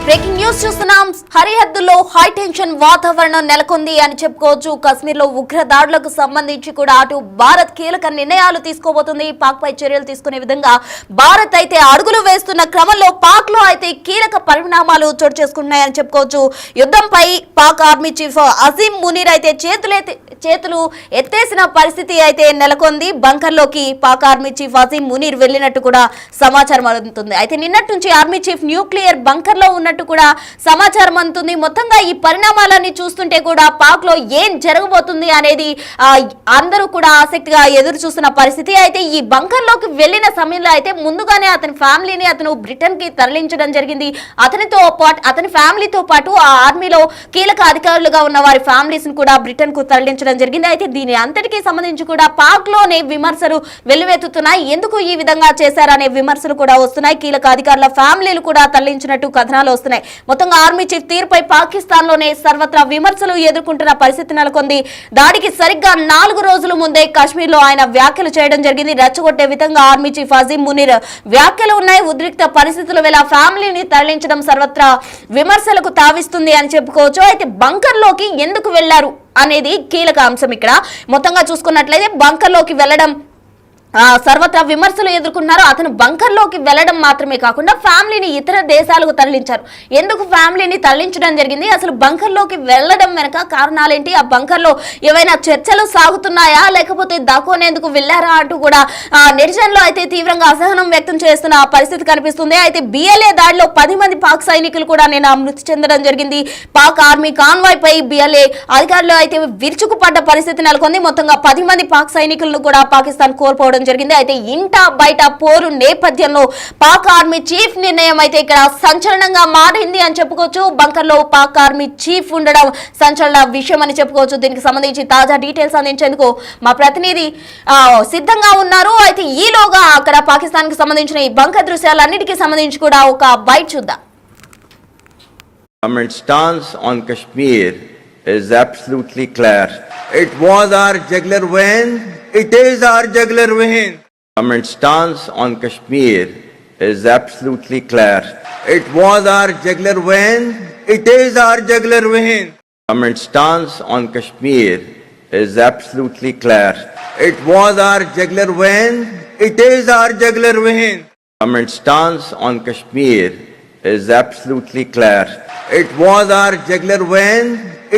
Breaking news చూస్తున్నాం. హరిహద్దులో high tension వాతావరణం నెలకొంది అని చెప్పుకోవచ్చు. కశ్మీర్ లో ఉగ్ర దాడులకు సంబంధించి కూడా అటు భారత్ కీలక నిర్ణయాలు తీసుకోబోతుంది. పాక్ పై చర్యలు తీసుకునే విధంగా భారత్ అయితే అడుగులు వేస్తున్న క్రమంలో పాక్ లో అయితే కీలక పరిణామాలు చోటు చేసుకుంటున్నాయని చెప్పుకోవచ్చు. యుద్ధంపై పాక్ ఆర్మీ చీఫ్ అజీం మునీర్ అయితే చేతులు ఎత్తేసిన పరిస్థితి అయితే నెలకొంది. బంకర్ లోకి పాక్ ఆర్మీ చీఫ్ అజీం మునీర్ వెళ్లినట్టు కూడా సమాచారం అందుతుంది. అయితే నిన్నటి నుంచి ఆర్మీ చీఫ్ న్యూక్లియర్ బంకర్ లో ఉన్నట్టు కూడా సమాచారం అందుతుంది. మొత్తంగా ఈ పరిణామాలన్నీ చూస్తుంటే కూడా పాక్ లో ఏం జరగబోతుంది అనేది అందరూ కూడా ఆసక్తిగా ఎదురు చూస్తున్న పరిస్థితి. అయితే ఈ బంకర్ లోకి వెళ్లిన సమయంలో అయితే ముందుగానే అతని ఫ్యామిలీని అతను బ్రిటన్ కి తరలించడం జరిగింది. అతని ఫ్యామిలీతో పాటు ఆ ఆర్మీలో కీలక అధికారులుగా ఉన్న వారి ఫ్యామిలీస్ ను కూడా బ్రిటన్ కు తరలించడం జరిగింది. అయితే దీని అంతటికీ సంబంధించి కూడా పాక్ లోనే విమర్శలు వెల్లువెత్తుతున్నాయి. ఎందుకు ఈ విధంగా చేశారనే విమర్శలు కూడా వస్తున్నాయి. కీలక అధికారుల ఫ్యామిలీలు కూడా తరలించినట్టు కథనాలు వస్తున్నాయి. మొత్తంగా ఆర్మీ చీఫ్ తీరుపై పాకిస్తాన్ లోనే సర్వత్రా విమర్శలు ఎదుర్కొంటున్న పరిస్థితి నెలకొంది. దాడికి సరిగ్గా 4 రోజుల ముందే కాశ్మీర్ లో ఆయన వ్యాఖ్యలు చేయడం జరిగింది. రెచ్చగొట్టే విధంగా ఆర్మీ చీఫ్ అజీం మునీర్ వ్యాఖ్యలు ఉన్నాయి. ఉద్రిక్త పరిస్థితుల వేళ ఫ్యామిలీని తరలించడం సర్వత్రా విమర్శలకు తావిస్తుంది అని చెప్పుకోవచ్చు. అయితే బంకర్ లోకి ఎందుకు వెళ్లారు అనేది కీలక అంశం. ఇక్కడ మొత్తంగా చూసుకున్నట్లయితే బంకర్ లోకి వెళ్లడం సర్వత్రా విమర్శలు ఎదుర్కొన్నారు. అతను బంకర్ లోకి వెళ్లడం మాత్రమే కాకుండా ఫ్యామిలీని ఇతర దేశాలకు తరలించారు. ఎందుకు ఫ్యామిలీని తరలించడం జరిగింది, అసలు బంకర్ లోకి వెళ్లడం వెనక కారణాలేంటి, ఆ బంకర్ లో ఏవైనా చర్చలు సాగుతున్నాయా లేకపోతే దాక్కునేందుకు వెళ్లారా అంటూ కూడా నెటిజన్లు అయితే తీవ్రంగా అసహనం వ్యక్తం చేస్తున్న పరిస్థితి కనిపిస్తుంది. అయితే బిఎల్ఏ దాడిలో 10 మంది పాక్ సైనికులు కూడా నిన్న మృతి చెందడం జరిగింది. పాక్ ఆర్మీ కాన్వాయ్ పై బిఎల్ఏ అధికారులు అయితే విరుచుకుపడ్డ పరిస్థితి నెలకొంది. మొత్తంగా 10 మంది పాక్ సైనికులను కూడా పాకిస్తాన్ కోల్పోవడం జరిగింది. అయితే ఇంట బయట పోరు నేపథ్యంలో పాక్ ఆర్మీ చీఫ్ నిర్ణయం అయితే ఇక్కడ సంచలనంగా మారింది అని చెప్పుకోవచ్చు. బంకర్ లో పాక్ ఆర్మీ చీఫ్ ఉండడం సంచలన విషయం అని చెప్పుకోవచ్చు. దీనికి సంబంధించి తాజా డీటెయిల్స్ అందించేందుకు మా ప్రతినిధి సిద్ధంగా ఉన్నారు. అయితే ఈలోగా అక్కడ పాకిస్తాన్ కి సంబంధించిన ఈ బంకర్ దృశ్యాలన్నిటికీ సంబంధించి కూడా ఒక బైట్ చూద్దాం. Government stance on Kashmir is absolutely clear. It was our jugular vein. It is our jugular vein. Government stance on Kashmir is absolutely clear. It was our jugular vein. It is our jugular vein. Government stance on Kashmir is absolutely clear. It was our jugular vein. It is our jugular vein. Government stance on Kashmir is absolutely clear. It was our jugular vein.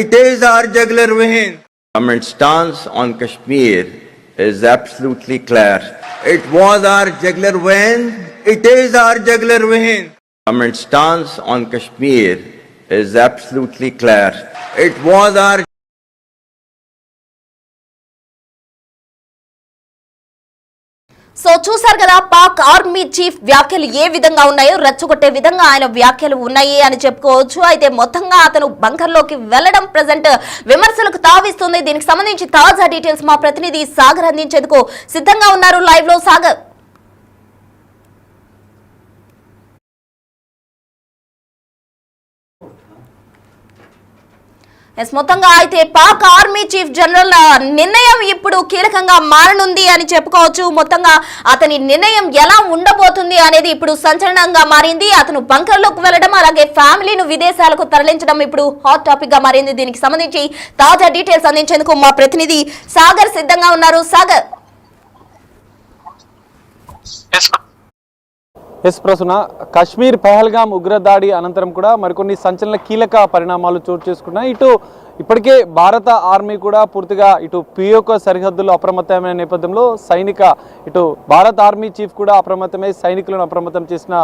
It is our jugular vein. Government stance on Kashmir is absolutely clear. It was our jugular vein. It is our jugular vein. Government stance on Kashmir is absolutely clear. It was our so చూసారు కదా Pak army chief వ్యాఖ్యలు ఏ విధంగా ఉన్నాయో, రెచ్చగొట్టే విధంగా ఆయన వ్యాఖ్యలు ఉన్నాయి అని చెప్పుకోవచ్చు. అయితే మొత్తంగా అతను బంకర్ లోకి వెళ్లడం ప్రజెంట్ విమర్శలకు తావిస్తుంది. దీనికి సంబంధించి తాజా డీటెయిల్స్ మా ప్రతినిధి సాగర్ అందించేందుకు సిద్ధంగా ఉన్నారు. లైవ్ లో సాగర్. మొత్తంగా అయితే పాక్ ఆర్మీ చీఫ్ జనరల్ నిర్ణయం ఇప్పుడు కీలకంగా మారనుంది అని చెప్పుకోవచ్చు. మొత్తంగా అతని నిర్ణయం ఎలా ఉండబోతుంది అనేది ఇప్పుడు సంచలనంగా మారింది. అతను బంకర్ లోకి వెళ్లడం, అలాగే ఫ్యామిలీను విదేశాలకు తరలించడం ఇప్పుడు హాట్ టాపిక్ గా మారింది. దీనికి సంబంధించి తాజా డీటెయిల్స్ అందించేందుకు మా ప్రతినిధి సాగర్ సిద్ధంగా ఉన్నారు. సాగర్. ప్రసన్న, కాశ్మీర్ పహల్గాం ఉగ్రదాడి అనంతరం కూడా మరికొన్ని సంచలన కీలక పరిణామాలు చోటు చేసుకున్నాయి. ఇప్పటికే భారత ఆర్మీ కూడా పూర్తిగా పిఓక సరిహద్దులో అప్రమత్తమైన నేపథ్యంలో భారత ఆర్మీ చీఫ్ కూడా అప్రమత్తమై సైనికులను అప్రమత్తం చేసిన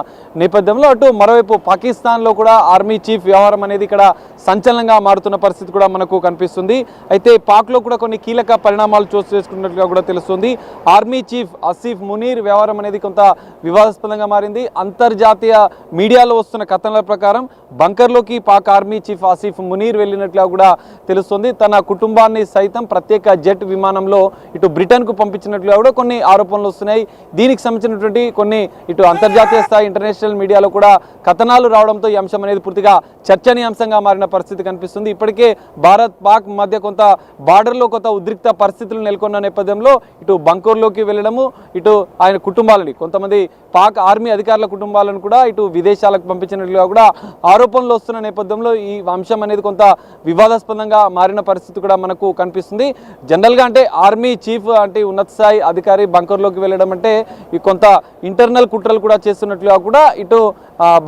నేపథ్యంలో మరోవైపు పాకిస్తాన్లో కూడా ఆర్మీ చీఫ్ వ్యవహారం అనేది ఇక్కడ సంచలనంగా మారుతున్న పరిస్థితి కూడా మనకు కనిపిస్తుంది. అయితే పాక్లో కూడా కొన్ని కీలక పరిణామాలు చోటు చేసుకున్నట్లుగా కూడా తెలుస్తుంది. ఆర్మీ చీఫ్ అసీఫ్ మునీర్ వ్యవహారం అనేది కొంత వివాదాస్పదంగా మారింది. అంతర్జాతీయ మీడియాలో వస్తున్న కథనాల ప్రకారం బంకర్లోకి పాక్ ఆర్మీ చీఫ్ ఆసిఫ్ మునీర్ వెళ్ళినట్లుగా కూడా తెలుస్తుంది. తన కుటుంబాన్ని సైతం ప్రత్యేక జెట్ విమానంలో ఇటు బ్రిటన్కు పంపించినట్లుగా కూడా కొన్ని ఆరోపణలు వస్తున్నాయి. దీనికి సంబంధించినటువంటి కొన్ని ఇటు అంతర్జాతీయ స్థాయి ఇంటర్నేషనల్ మీడియాలో కూడా కథనాలు రావడంతో ఈ అంశం అనేది పూర్తిగా చర్చనీయాంశంగా మారిన పరిస్థితి కనిపిస్తుంది. ఇప్పటికే భారత్ పాక్ మధ్య కొంత బార్డర్లో కొంత ఉద్రిక్త పరిస్థితులు నెలకొన్న నేపథ్యంలో ఇటు బంకూర్లోకి వెళ్ళడము, ఇటు ఆయన కుటుంబాలని కొంతమంది పాక్ ఆర్మీ అధికారుల కుటుంబాలను కూడా ఇటు విదేశాలకు పంపించినట్లుగా కూడా ఆరోపణలు వస్తున్న నేపథ్యంలో ఈ అంశం అనేది కొంత వివాదాస్పదంగా మారిన పరిస్థితి కూడా మనకు కనిపిస్తుంది. జనరల్గా అంటే ఆర్మీ చీఫ్ అంటే ఉన్నత స్థాయి అధికారి బంకర్లోకి వెళ్ళడం అంటే ఈ కొంత ఇంటర్నల్ కుట్రలు కూడా చేస్తున్నట్లుగా కూడా ఇటు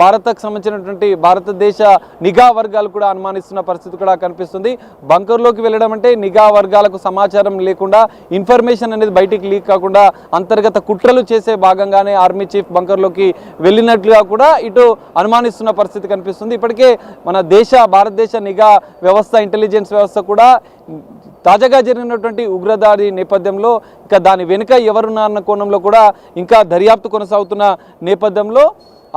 భారత్కు సంబంధించినటువంటి భారతదేశ నిఘా వర్గాలు కూడా అనుమానిస్తున్న పరిస్థితి కూడా కనిపిస్తుంది. బంకర్లోకి వెళ్ళడం అంటే నిఘా వర్గాలకు సమాచారం లేకుండా, ఇన్ఫర్మేషన్ అనేది బయటికి లీక్ కాకుండా అంతర్గత కుట్రలు చేసే భాగంగానే ఆర్మీ చీఫ్ బంకర్లోకి వెళ్ళినట్లుగా కూడా ఇటు అనుమానిస్తున్న పరిస్థితి కనిపిస్తుంది. ఇప్పటికే మన భారతదేశ నిఘా వ్యవస్థ, ఇంటెలిజెన్స్ వ్యవస్థ కూడా తాజాగా జరిగినటువంటి ఉగ్రదాడి నేపథ్యంలో ఇంకా దాని వెనుక ఎవరున్నారన్న కోణంలో కూడా ఇంకా దర్యాప్తు కొనసాగుతున్న నేపథ్యంలో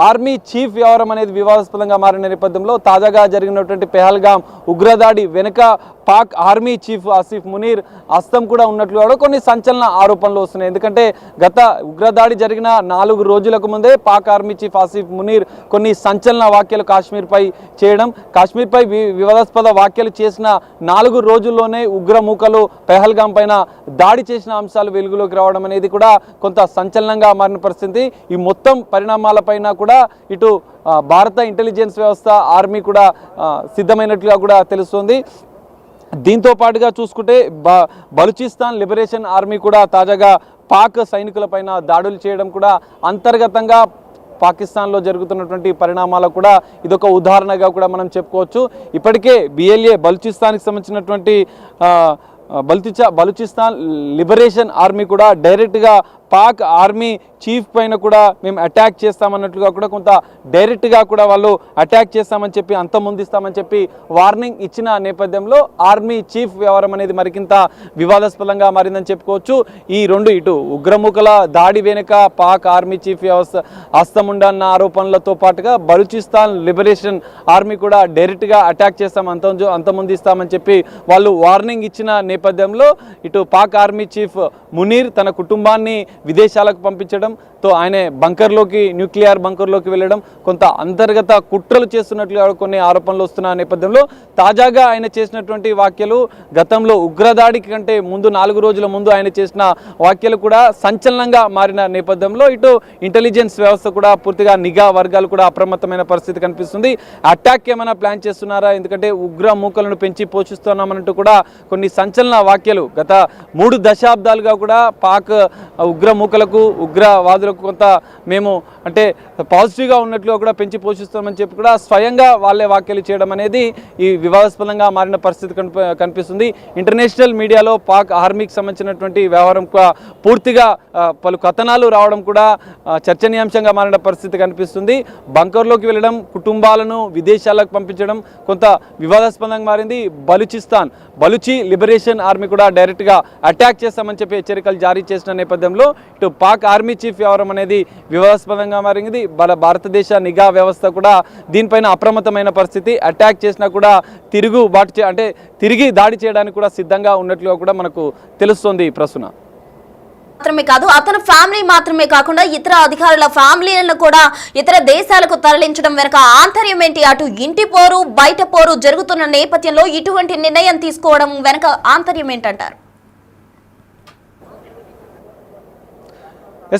ఆర్మీ చీఫ్ వ్యవహారం అనేది వివాదాస్పదంగా మారిన నేపథ్యంలో తాజాగా జరిగినటువంటి పెహల్గాం ఉగ్రదాడి వెనుక పాక్ ఆర్మీ చీఫ్ ఆసిఫ్ మునీర్ హస్తం కూడా ఉన్నట్లు కూడా కొన్ని సంచలన ఆరోపణలు వస్తున్నాయి. ఎందుకంటే గత ఉగ్రదాడి జరిగిన 4 రోజులకు ముందే పాక్ ఆర్మీ చీఫ్ ఆసిఫ్ మునీర్ కొన్ని సంచలన వ్యాఖ్యలు కాశ్మీర్పై చేయడం, కాశ్మీర్పై వివాదాస్పద వ్యాఖ్యలు చేసిన 4 రోజుల్లోనే ఉగ్రమూకలు పెహల్గాం పైన దాడి చేసిన అంశాలు వెలుగులోకి రావడం అనేది కూడా కొంత సంచలనంగా మారిన పరిస్థితి. ఈ మొత్తం పరిణామాలపైన కూడా ఇటు భారత ఇంటెలిజెన్స్ వ్యవస్థ, ఆర్మీ కూడా సిద్ధమైనట్లుగా కూడా తెలుస్తుంది. దీంతో పాటుగా చూసుకుంటే బలూచిస్తాన్ లిబరేషన్ ఆర్మీ కూడా తాజాగా పాక్ సైనికులపైన దాడులు చేయడం కూడా అంతర్గతంగా పాకిస్తాన్లో జరుగుతున్నటువంటి పరిణామాలకు కూడా ఇదొక ఉదాహరణగా కూడా మనం చెప్పుకోవచ్చు. ఇప్పటికే BLA బలూచిస్తాన్కి సంబంధించినటువంటి బలూచిస్తాన్ లిబరేషన్ ఆర్మీ కూడా డైరెక్ట్గా పాక్ ఆర్మీ చీఫ్ పైన కూడా మేము అటాక్ చేస్తామన్నట్లుగా కూడా కొంత డైరెక్ట్గా కూడా వాళ్ళు అటాక్ చేస్తామని చెప్పి అంతమొందిస్తామని చెప్పి వార్నింగ్ ఇచ్చిన నేపథ్యంలో ఆర్మీ చీఫ్ వ్యవహారం అనేది మరికింత వివాదాస్పదంగా మారిందని చెప్పుకోవచ్చు. ఈ రెండు ఇటు ఉగ్రముఖల దాడి వెనుక పాక్ ఆర్మీ చీఫ్ వ్యవస్థ హస్తముండన్న ఆరోపణలతో పాటుగా బలూచిస్తాన్ లిబరేషన్ ఆర్మీ కూడా డైరెక్ట్గా అటాక్ చేస్తాం, అంతమొందిస్తామని చెప్పి వాళ్ళు వార్నింగ్ ఇచ్చిన నేపథ్యంలో ఇటు పాక్ ఆర్మీ చీఫ్ మునీర్ తన కుటుంబాన్ని విదేశాలకు పంపించడంతో ఆయన న్యూక్లియర్ బంకర్లోకి వెళ్ళడం, కొంత అంతర్గత కుట్రలు చేస్తున్నట్లుగా కొన్ని ఆరోపణలు వస్తున్న నేపథ్యంలో తాజాగా ఆయన చేసినటువంటి వ్యాఖ్యలు గతంలో ఉగ్రదాడికి కంటే ముందు 4 రోజుల ముందు ఆయన చేసిన వ్యాఖ్యలు కూడా సంచలనంగా మారిన నేపథ్యంలో ఇటు ఇంటెలిజెన్స్ వ్యవస్థ కూడా పూర్తిగా నిఘా వర్గాలు కూడా అప్రమత్తమైన పరిస్థితి కనిపిస్తుంది. అటాక్ ఏమైనా ప్లాన్ చేస్తున్నారా, ఎందుకంటే ఉగ్ర మూకలను పెంచి పోషిస్తున్నామన్నట్టు కూడా కొన్ని సంచలన వ్యాఖ్యలు గత 3 దశాబ్దాలుగా కూడా పాక్ ఉగ్రమూకలకు, ఉగ్రవాదులకు కొంత మేము అంటే పాజిటివ్గా ఉన్నట్లుగా కూడా పెంచి పోషిస్తామని చెప్పి కూడా స్వయంగా వాళ్ళే వ్యాఖ్యలు చేయడం అనేది ఈ వివాదాస్పదంగా మారిన పరిస్థితి కనిపిస్తుంది. ఇంటర్నేషనల్ మీడియాలో పాక్ ఆర్మీకి సంబంధించినటువంటి వ్యవహారం పూర్తిగా పలు కథనాలు రావడం కూడా చర్చనీయాంశంగా మారిన పరిస్థితి కనిపిస్తుంది. బంకర్లోకి వెళ్ళడం, కుటుంబాలను విదేశాలకు పంపించడం కొంత వివాదాస్పదంగా మారింది. బలూచి లిబరేషన్ ఆర్మీ కూడా డైరెక్ట్గా అటాక్ చేస్తామని చెప్పి హెచ్చరికలు జారీ చేసిన నేపథ్యంలో ఇటు పాక్ ఆర్మీ చీఫ్ వ్యవహారం అనేది వివాదాస్పదంగా మారింది. భారతదేశ నిఘా వ్యవస్థ కూడా దీనిపైన అప్రమత్తమైన పరిస్థితి. అటాక్ చేసినా కూడా తిరిగి దాడి చేయడానికి కూడా సిద్ధంగా ఉన్నట్లుగా కూడా మనకు తెలుస్తోంది. ప్రస్తుతం మాత్రమే కాదు, అతని ఫ్యామిలీ మాత్రమే కాకుండా ఇతర అధికారుల ఫ్యామిలీలను కూడా ఇతర దేశాలకు తరలించడం వెనుక ఆంతర్యం ఏంటి? అటు ఇంటి పోరు బయట పోరు జరుగుతున్న నేపథ్యంలో ఇటువంటి నిర్ణయం తీసుకోవడం వెనుక ఆంతర్యం ఏంటంటారు?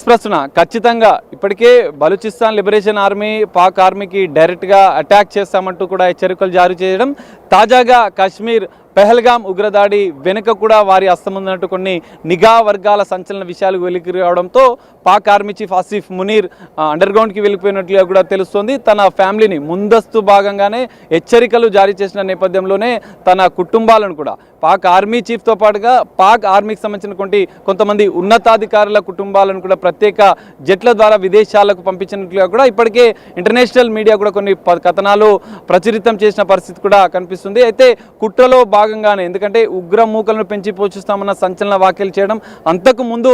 ప్రస్తుతం ఖచ్చితంగా ఇప్పటికే బలూచిస్తాన్ లిబరేషన్ ఆర్మీ పాక్ ఆర్మీకి డైరెక్ట్గా అటాక్ చేస్తామంటూ కూడా హెచ్చరికలు జారీ చేయడం, తాజాగా కాశ్మీర్ పెహల్గాం ఉగ్రదాడి వెనుక కూడా వారి హస్తముందన్నట్టు కొన్ని నిఘా వర్గాల సంచలన విషయాలు వెలికి రావడంతో పాక్ ఆర్మీ చీఫ్ ఆసిఫ్ మునీర్ అండర్గ్రౌండ్కి వెళ్ళిపోయినట్లుగా కూడా తెలుస్తోంది. తన ఫ్యామిలీని ముందస్తు భాగంగానే హెచ్చరికలు జారీ చేసిన నేపథ్యంలోనే తన కుటుంబాలను కూడా పాక్ ఆర్మీ చీఫ్తో పాటుగా పాక్ ఆర్మీకి సంబంధించినటువంటి కొంతమంది ఉన్నతాధికారుల కుటుంబాలను కూడా ప్రత్యేక జట్ల ద్వారా విదేశాలకు పంపించినట్లుగా కూడా ఇప్పటికే ఇంటర్నేషనల్ మీడియా కూడా కొన్ని కథనాలు ప్రచురితం చేసిన పరిస్థితి కూడా కనిపిస్తుంది. అయితే కుట్రలో భాగంగానే ఎందుకంటే ఉగ్ర మూకలను పెంచి పోషిస్తామన్న సంచలన వ్యాఖ్యలు చేయడం, అంతకు ముందు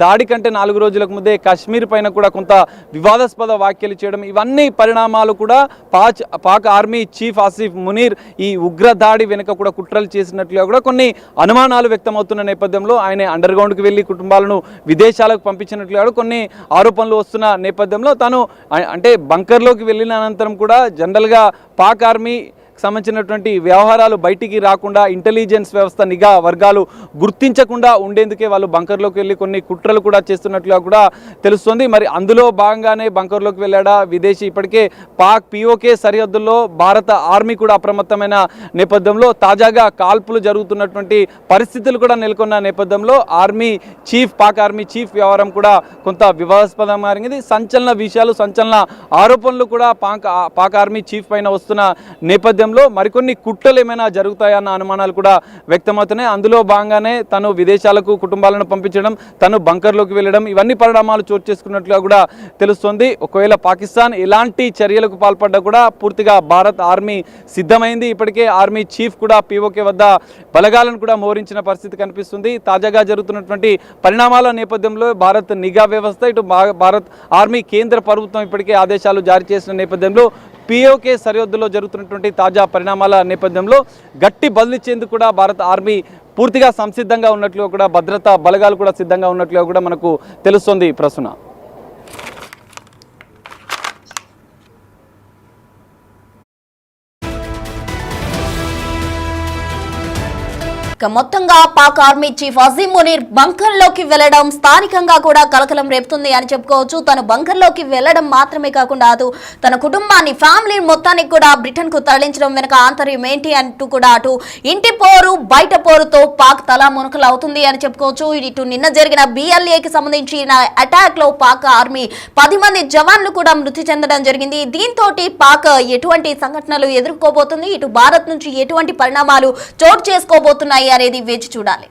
దాడి కంటే 4 రోజులకు ముందే కాశ్మీర్ పైన కూడా కొంత వివాదాస్పద వ్యాఖ్యలు చేయడం, ఇవన్నీ పరిణామాలు కూడా పాక్ ఆర్మీ చీఫ్ ఆసిఫ్ మునీర్ ఈ ఉగ్ర దాడి వెనుక కూడా కుట్రలు చేసినట్లుగా కూడా కొన్ని అనుమానాలు వ్యక్తమవుతున్న నేపథ్యంలో ఆయన అండర్ గ్రౌండ్కి వెళ్ళి కుటుంబాలను విదేశాలకు పంపించినట్లుగా కొన్ని ఆరోపణలు వస్తున్న నేపథ్యంలో తాను అంటే బంకర్లోకి వెళ్ళిన అనంతరం కూడా జనరల్గా పాక్ ఆర్మీ సంబంధించినటువంటి వ్యవహారాలు బయటికి రాకుండా ఇంటెలిజెన్స్ వ్యవస్థ నిఘా వర్గాలు గుర్తించకుండా ఉండేందుకే వాళ్ళు బంకర్లోకి వెళ్ళి కొన్ని కుట్రలు కూడా చేస్తున్నట్లుగా కూడా తెలుస్తుంది. మరి అందులో భాగంగానే బంకర్లోకి వెళ్ళాడా విదేశీ? ఇప్పటికే పాక్ పిఓకే సరిహద్దుల్లో భారత ఆర్మీ కూడా అప్రమత్తమైన నేపథ్యంలో తాజాగా కాల్పులు జరుగుతున్నటువంటి పరిస్థితులు కూడా నెలకొన్న నేపథ్యంలో పాక్ ఆర్మీ చీఫ్ వ్యవహారం కూడా కొంత వివాదాస్పదంగా మారింది. సంచలన విషయాలు, సంచలన ఆరోపణలు కూడా పాక్ ఆర్మీ చీఫ్ పైన వస్తున్న నేపథ్యం మరికొన్ని కుట్రలు ఏమైనా జరుగుతాయన్న అనుమానాలు కూడా వ్యక్తమవుతున్నాయి. అందులో భాగంగానే తను విదేశాలకు కుటుంబాలను పంపించడం, తను బంకర్లోకి వెళ్ళడం, ఇవన్నీ పరిణామాలు చోటు చేసుకున్నట్లుగా కూడా తెలుస్తోంది. ఒకవేళ పాకిస్తాన్ ఎలాంటి చర్యలకు పాల్పడ్డా కూడా పూర్తిగా భారత్ ఆర్మీ సిద్ధమైంది. ఇప్పటికే ఆర్మీ చీఫ్ కూడా పిఓకే వద్ద బలగాలను కూడా మోహరించిన పరిస్థితి కనిపిస్తుంది. తాజాగా జరుగుతున్నటువంటి పరిణామాల నేపథ్యంలో భారత్ నిఘా వ్యవస్థ, ఇటు భారత్ ఆర్మీ కేంద్ర ప్రభుత్వం ఇప్పటికే ఆదేశాలు జారీ చేసిన నేపథ్యంలో పిఓకే సరిహద్దులో జరుగుతున్నటువంటి తాజా పరిణామాల నేపథ్యంలో గట్టి బదిలిచ్చేందుకు కూడా భారత ఆర్మీ పూర్తిగా సంసిద్ధంగా ఉన్నట్లుగా కూడా భద్రతా బలగాలు కూడా సిద్ధంగా ఉన్నట్లుగా కూడా మనకు తెలుస్తోంది. ప్రసన్న, మొత్తంగా Pak army chief Azeem Munir bunker లోకి వెళ్లడం స్థానికంగా కూడా కలకలం రేపుతుంది అని చెప్పుకోవచ్చు. తను బంకర్ లోకి వెళ్లడం మాత్రమే కాకుండా తన కుటుంబాన్ని, ఫ్యామిలీ మొత్తానికి కూడా బ్రిటన్ కు తరలించడం వెనుక ఆంతర్యం ఏంటి అంటూ కూడా అటు ఇంటి పోరు బయట పోరుతో పాక్ తలా మునకలు అవుతుంది అని చెప్పుకోవచ్చు. ఇటు నిన్న జరిగిన BLAకి సంబంధించిన అటాక్ లో పాక్ ఆర్మీ 10 మంది జవాన్లు కూడా మృతి చెందడం జరిగింది. దీంతో పాక్ ఎటువంటి సంఘటనలు ఎదుర్కోబోతుంది, ఇటు భారత్ నుంచి ఎటువంటి పరిణామాలు చోటు చేసుకోబోతున్నాయి అనేది వేచి చూడాలి.